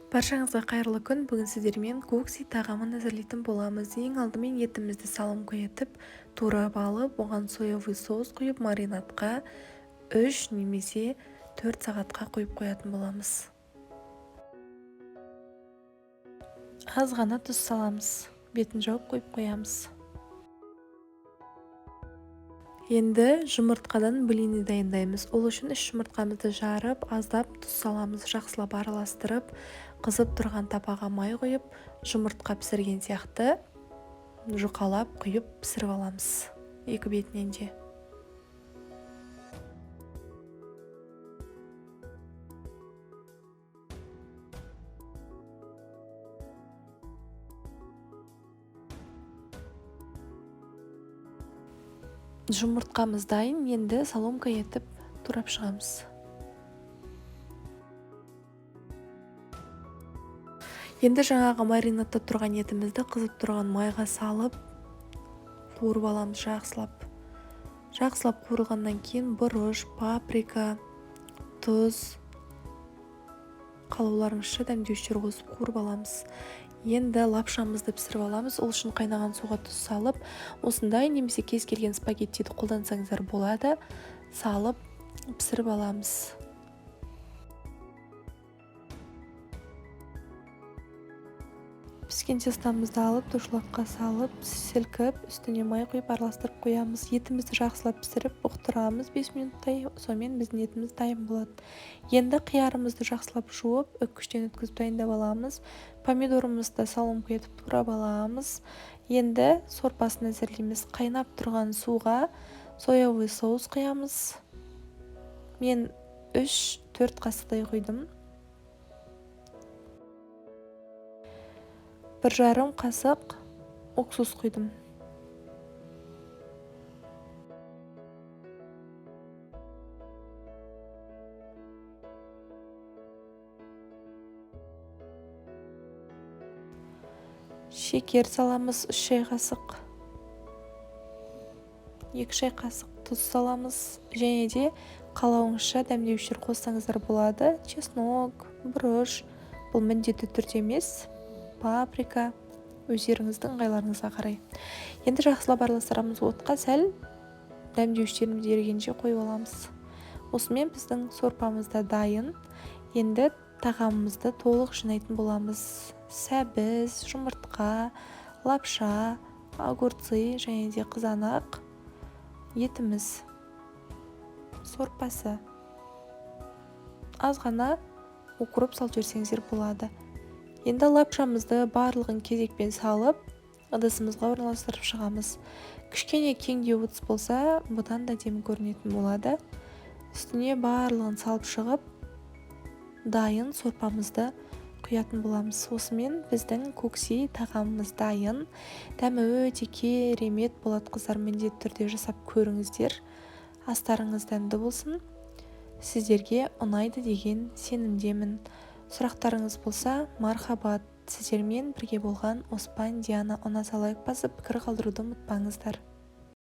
Баршаңызға қайырлы күн. Бүгін сіздермен кукси тағамын әзірлейтін боламыз. Ең алдымен етімізді салымға етіп, турап алып, оған соевый соус құйып, маринадқа 3 немесе 4 сағатқа қойып қоятын боламыз. Аз ғана тұз саламыз. Бетін жауып қойып қоямыз. Енді жұмыртқадан блини дайындаймыз. Ол үшін 3 жұмыртқамызды жарып, аздап тұз саламыз, жақсылап араластырып, қызып тұрған табаға май қойып, жұмыртқа пісірген сияқты жұқалап құйып пісіріп аламыз. Екі бетінен де. Жұмыртқамыз дайын, енді соломка етіп турап шығамыз. Енді жаңағы маринадта тұрған етімізді қызып тұрған майға салып қуырып аламыз жақсылап. Жақсылап қуырылғаннан кейін бұрыш, паприка, тұз, қалауларыңызша дәмдеуіштер қосып қуырып аламыз. Енді лапшамызды пісіріп аламыз. Ол үшін қайнаған суға тұз салып, осындай немесе кез келген спагеттиді қолдансаңыздар болады, салып пісіріп аламыз. Піскен тестамызды алып, дошылаққа салып, сілкіп, үстіне май құйып араластырып қоямыз. Етімізді жақсылап пісіріп, бұқтырамыз 5 минуттай, сонымен біздің етіміз дайын болады. Енді қиярымызды жақсылап жуып, үккіштен өткізіп дайындап аламыз. Помидорымызды соломка етіп турап аламыз. Енді сорпасын әзірлейміз. Қайнап тұрған суға соевый соус құямыз. Мен 3-4 қасықтай құйдым. 1,5 қасық уксус құйдым. Шекер саламыз 3 шай қасық. 2 шай қасық тұз саламыз. Және де қалауыңызша дәмдеуіштер қоссаңыздар болады. Чеснок, бұрыш, бұл міндетті түрде емес. Паприка, өздеріңіздің ыңғайларыңызға қарай. Енді жақсылап араластырамыз, отқа сәл дәмдеуіштеріміз ерігенше қойып аламыз. Осымен біздің сорпамыз да дайын. Енді тағамымызды толық жинайтын боламыз. Сәбіз, жұмыртқа, лапша, огурцы және де қызанақ, етіміз, сорпасы. Аз ғана укроп салып жіберсеңіздер болады. Енді лапшамызды барлығын кезекпен салып, ыдысымызға орналастырып шығамыз. Кішкене кеңдеу ыдыс болса, бұдан да демі көрінетін болады. Үстіне барлығын салып шығып, дайын сорпамызды құятын боламыз. Осымен біздің кукси тағамымыз дайын. Дәмі өте керемет болады, қыздар, міндетті түрде жасап көріңіздер. Астарыңыз дәмді болсын. Сіздерге ұнайды деген сенімдемін. Сұрақтарыңыз болса, мархабат. Сіздермен бірге болған Оспан Диана. Ұнаса лайк басып, пікір қалдыруды ұмытпаңыздар.